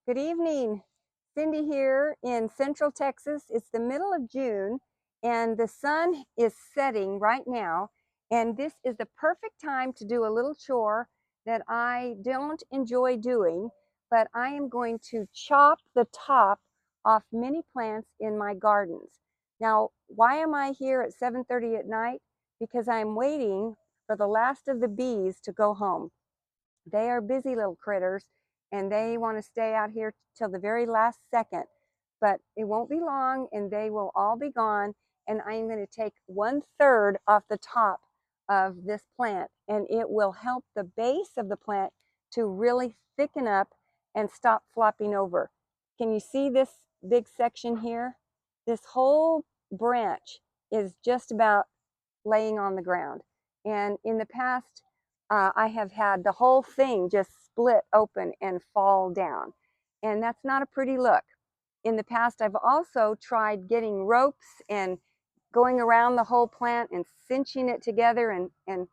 Good evening. Cindy here in Central Texas. It's the middle of June and the sun is setting right now. And this is the perfect time to do a little chore that I don't enjoy doing, but I am going to chop the top off many plants in my gardens. Now, why am I here at 7:30 at night? Because I'm waiting for the last of the bees to go home. They are busy little critters and they want to stay out here till the very last second, but it won't be long and they will all be gone. And I am going to take 1/3 off the top of this plant, and it will help the base of the plant to really thicken up and stop flopping over. Can you see this big section here? This whole branch is just about laying on the ground. And in the past, I have had the whole thing just split open and fall down. And that's not a pretty look. In the past, I've also tried getting ropes and going around the whole plant and cinching it together and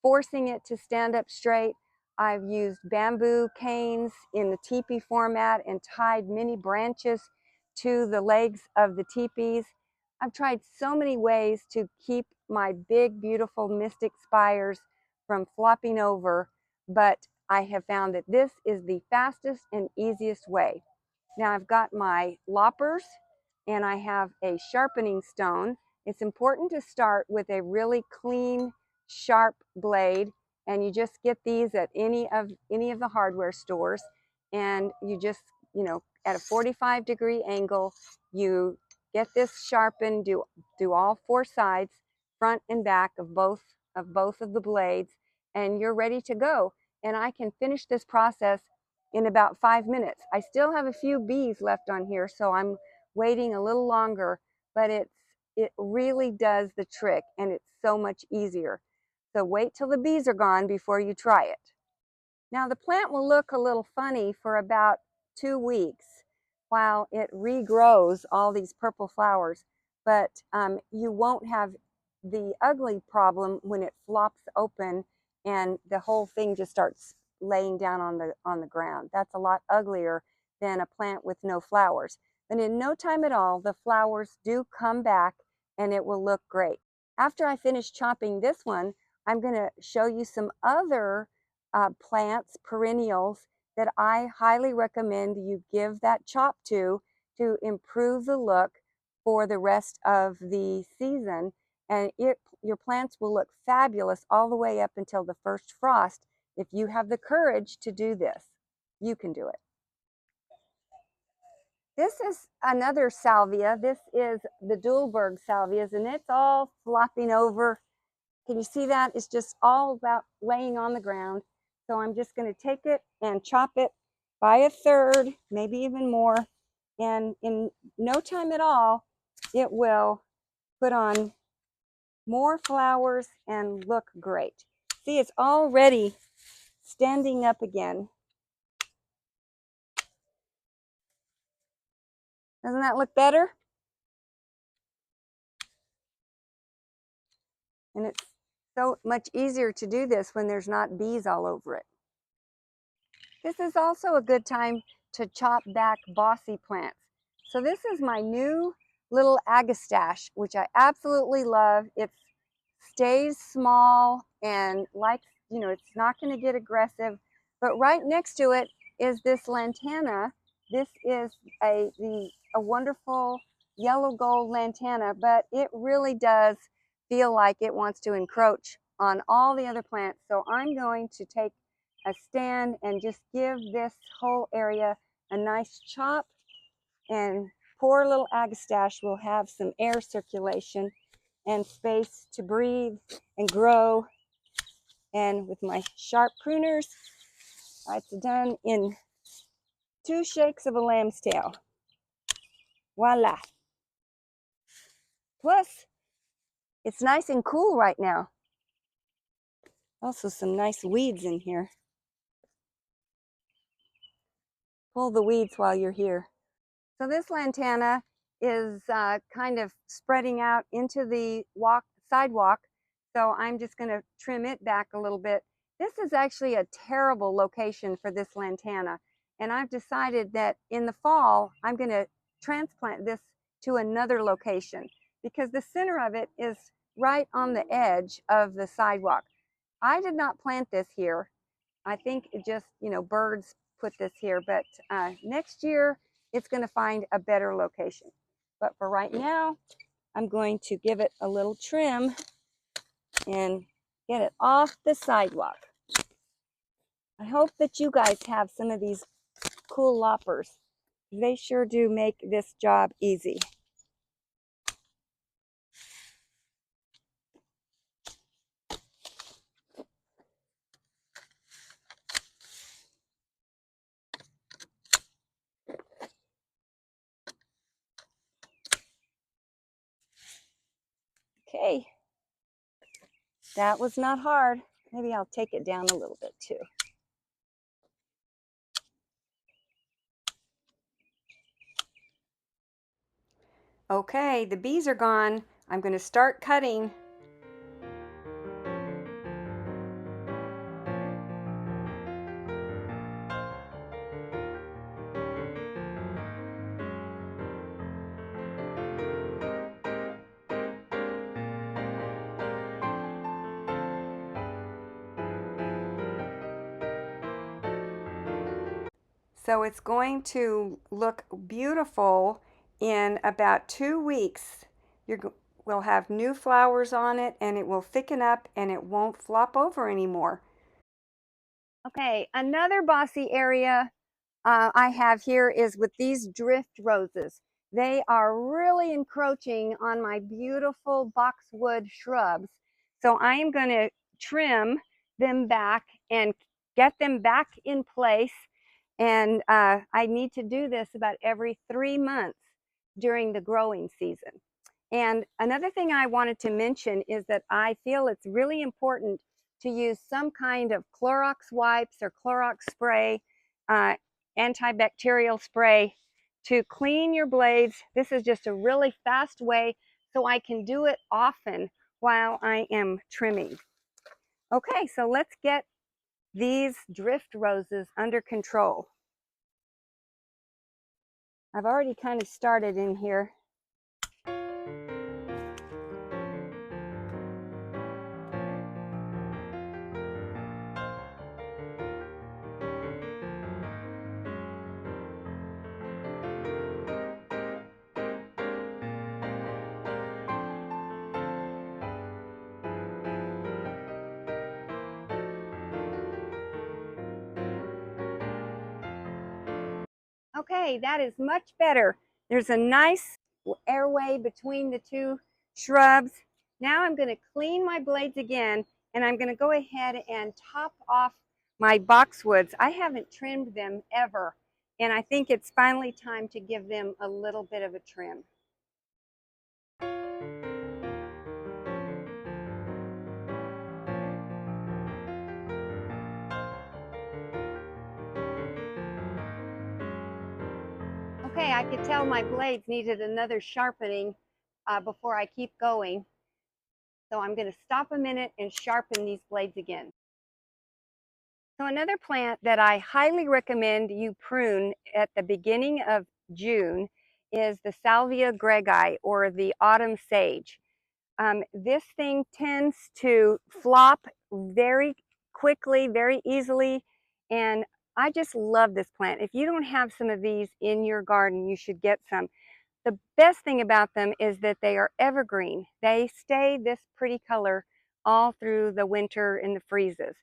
forcing it to stand up straight. I've used bamboo canes in the teepee format and tied many branches to the legs of the teepees. I've tried so many ways to keep my big, beautiful mystic spires from flopping over, but I have found that this is the fastest and easiest way. Now I've got my loppers and I have a sharpening stone. It's important to start with a really clean, sharp blade, and you just get these at any of the hardware stores, and you just, at a 45-degree angle, you get this sharpened, do all four sides, front and back of both of the blades, and you're ready to go. And I can finish this process in about 5 minutes. I still have a few bees left on here, so I'm waiting a little longer, but it really does the trick, and it's so much easier. So wait till the bees are gone before you try it. Now the plant will look a little funny for about 2 weeks while it regrows all these purple flowers, but you won't have the ugly problem when it flops open and the whole thing just starts laying down on the ground. That's a lot uglier than a plant with no flowers. But in no time at all, the flowers do come back and it will look great. After I finish chopping this one, I'm going to show you some other plants, perennials, that I highly recommend you give that chop to improve the look for the rest of the season. And your plants will look fabulous all the way up until the first frost if you have the courage to do this. You can do it. This is another salvia. This is the duelberg salvias, and it's all flopping over. Can you see that? It's just all about laying on the ground. So I'm just going to take it and chop it by 1/3, maybe even more. And in no time at all, it will put on more flowers and look great. See, it's already standing up again. Doesn't that look better? And it's so much easier to do this when there's not bees all over it. This is also a good time to chop back bossy plants. So this is my new little agastache, which I absolutely love. It stays small and it's not going to get aggressive. But right next to it is this lantana. This is a wonderful yellow gold lantana, but it really does feel like it wants to encroach on all the other plants. So I'm going to take a stand and just give this whole area a nice chop, and poor little agastache will have some air circulation and space to breathe and grow. And with my sharp pruners, it's done in 2 shakes of a lamb's tail. Voila. Plus, it's nice and cool right now. Also some nice weeds in here. Pull the weeds while you're here. So this lantana is kind of spreading out into the sidewalk. So I'm just going to trim it back a little bit. This is actually a terrible location for this lantana. And I've decided that in the fall, I'm going to transplant this to another location because the center of it is right on the edge of the sidewalk. I did not plant this here. I think it just, birds put this here, but next year it's going to find a better location. But for right now, I'm going to give it a little trim and get it off the sidewalk. I hope that you guys have some of these cool loppers. They sure do make this job easy. Okay, that was not hard. Maybe I'll take it down a little bit too. Okay, the bees are gone. I'm going to start cutting. So it's going to look beautiful in about 2 weeks. We'll have new flowers on it and it will thicken up and it won't flop over anymore. Okay, another bossy area I have here is with these drift roses. They are really encroaching on my beautiful boxwood shrubs. So I am going to trim them back and get them back in place. And I need to do this about every 3 months during the growing season. And another thing I wanted to mention is that I feel it's really important to use some kind of Clorox wipes or Clorox spray, antibacterial spray to clean your blades. This is just a really fast way so I can do it often while I am trimming. Okay, so let's get these drift roses under control. I've already kind of started in here. Okay, that is much better. There's a nice airway between the two shrubs. Now I'm going to clean my blades again, and I'm going to go ahead and top off my boxwoods. I haven't trimmed them ever, and I think it's finally time to give them a little bit of a trim. Okay, I could tell my blades needed another sharpening before I keep going. So I'm going to stop a minute and sharpen these blades again. So another plant that I highly recommend you prune at the beginning of June is the salvia greggii, or the autumn sage. This thing tends to flop very quickly, very easily, and I just love this plant. If you don't have some of these in your garden, you should get some. The best thing about them is that they are evergreen. They stay this pretty color all through the winter and the freezes.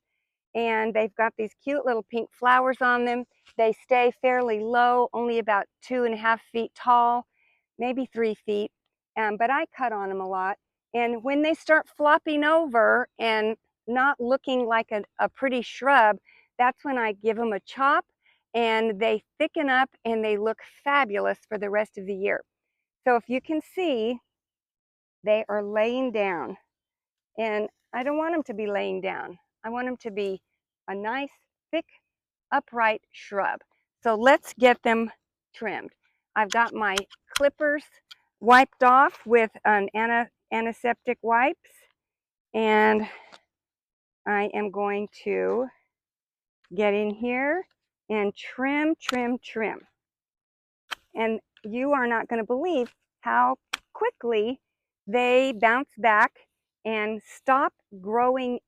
And they've got these cute little pink flowers on them. They stay fairly low, only about 2.5 feet tall, maybe 3 feet. But I cut on them a lot. And when they start flopping over and not looking like a pretty shrub, that's when I give them a chop, and they thicken up and they look fabulous for the rest of the year. So if you can see, they are laying down. And I don't want them to be laying down. I want them to be a nice, thick, upright shrub. So let's get them trimmed. I've got my clippers wiped off with an antiseptic wipes, and I am going to get in here and trim, trim, trim. And you are not going to believe how quickly they bounce back and stop growing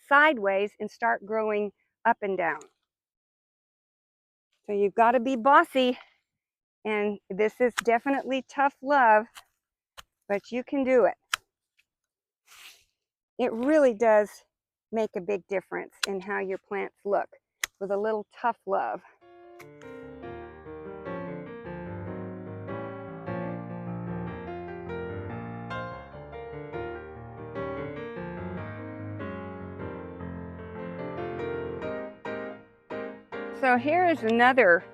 sideways and start growing up and down. So you've got to be bossy, and this is definitely tough love, but you can do it. It really does make a big difference in how your plants look with a little tough love. So here is another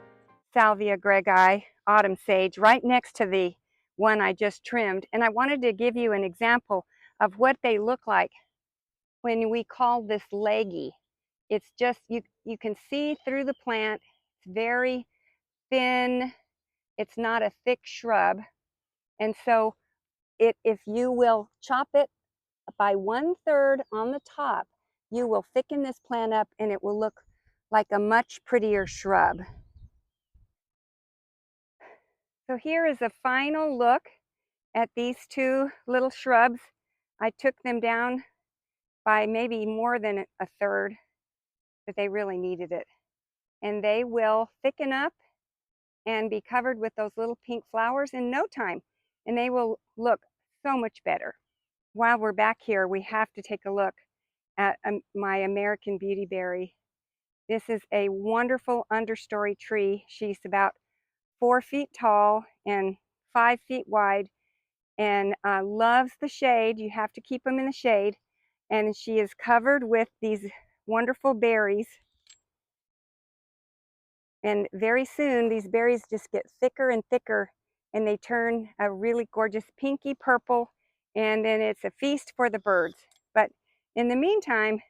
salvia greggii autumn sage right next to the one I just trimmed, and I wanted to give you an example of what they look like when we call this leggy. It's just, you can see through the plant. It's very thin. It's not a thick shrub. And so if you will chop it by 1/3 on the top, you will thicken this plant up and it will look like a much prettier shrub. So here is a final look at these two little shrubs. I took them down by maybe more than 1/3, but they really needed it. And they will thicken up and be covered with those little pink flowers in no time. And they will look so much better. While we're back here, we have to take a look at my American beautyberry. This is a wonderful understory tree. She's about 4 feet tall and 5 feet wide, and loves the shade. You have to keep them in the shade. And she is covered with these wonderful berries. And very soon, these berries just get thicker and thicker, and they turn a really gorgeous pinky purple, and then it's a feast for the birds. But in the meantime,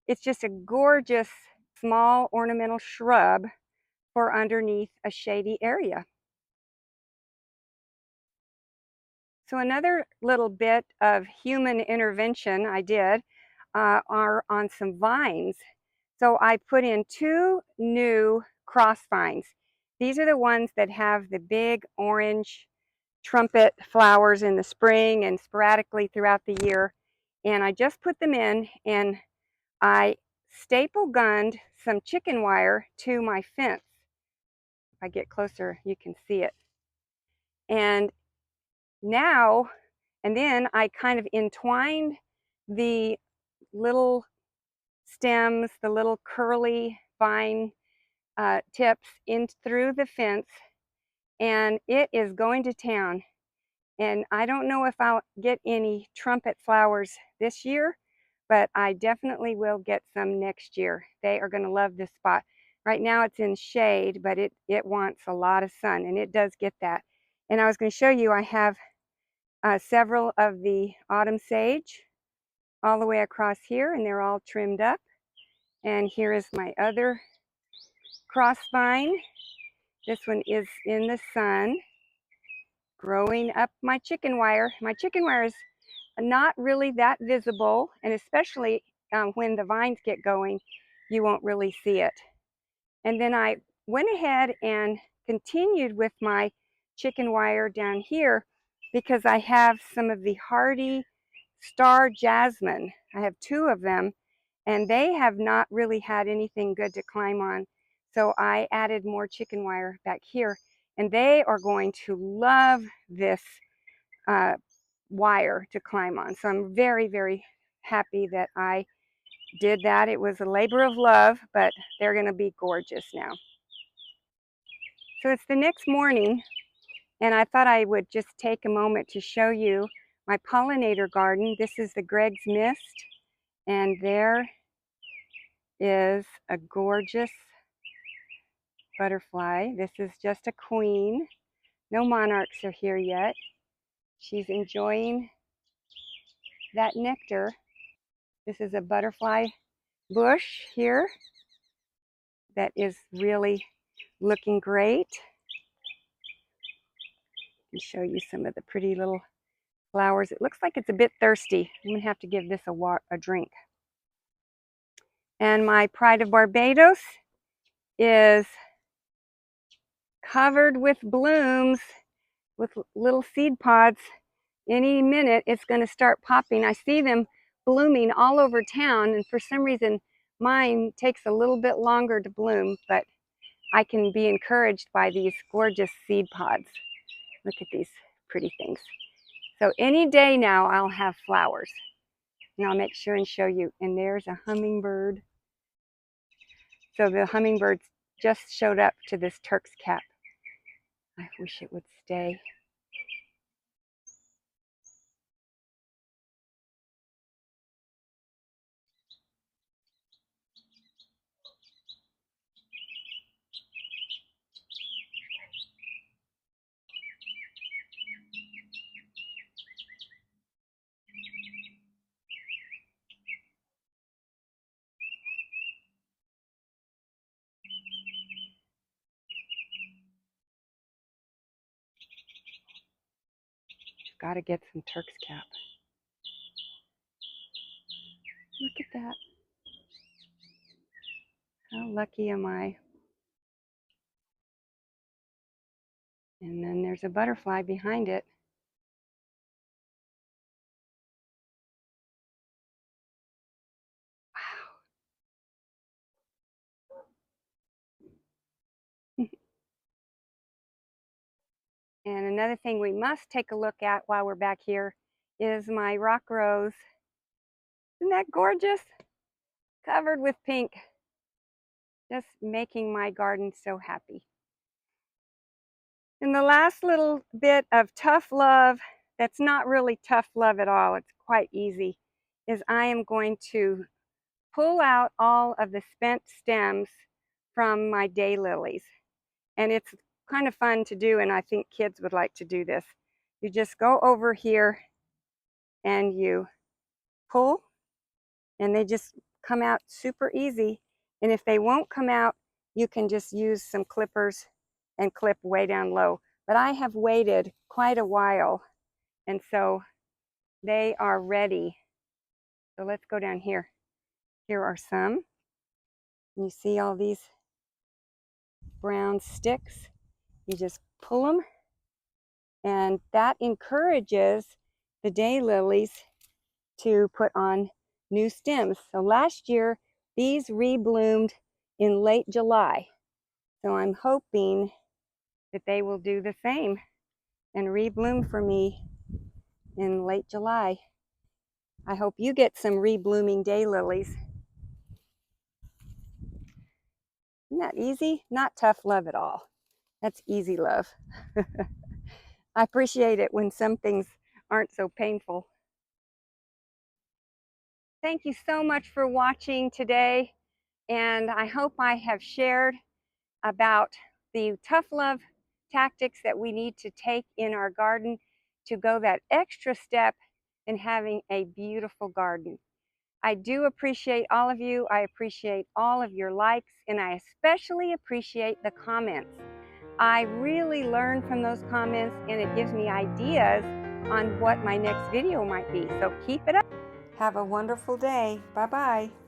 it's just a gorgeous small ornamental shrub for underneath a shady area. So another little bit of human intervention I did are on some vines. So I put in 2 new cross vines. These are the ones that have the big orange trumpet flowers in the spring and sporadically throughout the year. And I just put them in, and I staple gunned some chicken wire to my fence. If I get closer, you can see it. And now, and then I kind of entwined the little stems, the little curly vine tips in through the fence, and it is going to town. And I don't know if I'll get any trumpet flowers this year, but I definitely will get some next year. They are going to love this spot. Right now it's in shade, but it wants a lot of sun, and it does get that. And I was going to show you, I have several of the autumn sage all the way across here, and they're all trimmed up. And here is my other cross vine. This one is in the sun, growing up my chicken wire. My chicken wire is not really that visible, and especially when the vines get going, you won't really see it. And then I went ahead and continued with my chicken wire down here because I have some of the hardy star jasmine. I have 2 of them, and they have not really had anything good to climb on. So I added more chicken wire back here, and they are going to love this wire to climb on. So I'm very, very happy that I did that. It was a labor of love, but they're going to be gorgeous now. So it's the next morning, and I thought I would just take a moment to show you my pollinator garden. This is the Greg's Mist, and there is a gorgeous butterfly. This is just a queen. No monarchs are here yet. She's enjoying that nectar. This is a butterfly bush here that is really looking great. I'll show you some of the pretty little flowers. It looks like it's a bit thirsty. I'm gonna have to give this a drink. And my Pride of Barbados is covered with blooms, with little seed pods. Any minute it's going to start popping. I see them blooming all over town, and for some reason mine takes a little bit longer to bloom, but I can be encouraged by these gorgeous seed pods. Look at these pretty things. So any day now I'll have flowers, and I'll make sure and show you. And there's a hummingbird. So the hummingbirds just showed up to this Turk's cap. I wish it would stay. Got to get some Turk's cap. Look at that. How lucky am I? And then there's a butterfly behind it. Wow. And another thing we must take a look at while we're back here is my rock rose. Isn't that gorgeous? Covered with pink. Just making my garden so happy. And the last little bit of tough love, that's not really tough love at all, it's quite easy, is I am going to pull out all of the spent stems from my daylilies. And it's kind of fun to do, and I think kids would like to do this. You just go over here and you pull, and they just come out super easy. And if they won't come out, you can just use some clippers and clip way down low. But I have waited quite a while, and so they are ready. So let's go down here. Here are some. You see all these brown sticks? You just pull them, and that encourages the daylilies to put on new stems. So last year, these rebloomed in late July. So I'm hoping that they will do the same and rebloom for me in late July. I hope you get some reblooming daylilies. Isn't that easy? Not tough love at all. That's easy love. I appreciate it when some things aren't so painful. Thank you so much for watching today, and I hope I have shared about the tough love tactics that we need to take in our garden to go that extra step in having a beautiful garden. I do appreciate all of you. I appreciate all of your likes, and I especially appreciate the comments. I really learn from those comments, and it gives me ideas on what my next video might be. So keep it up. Have a wonderful day. Bye-bye.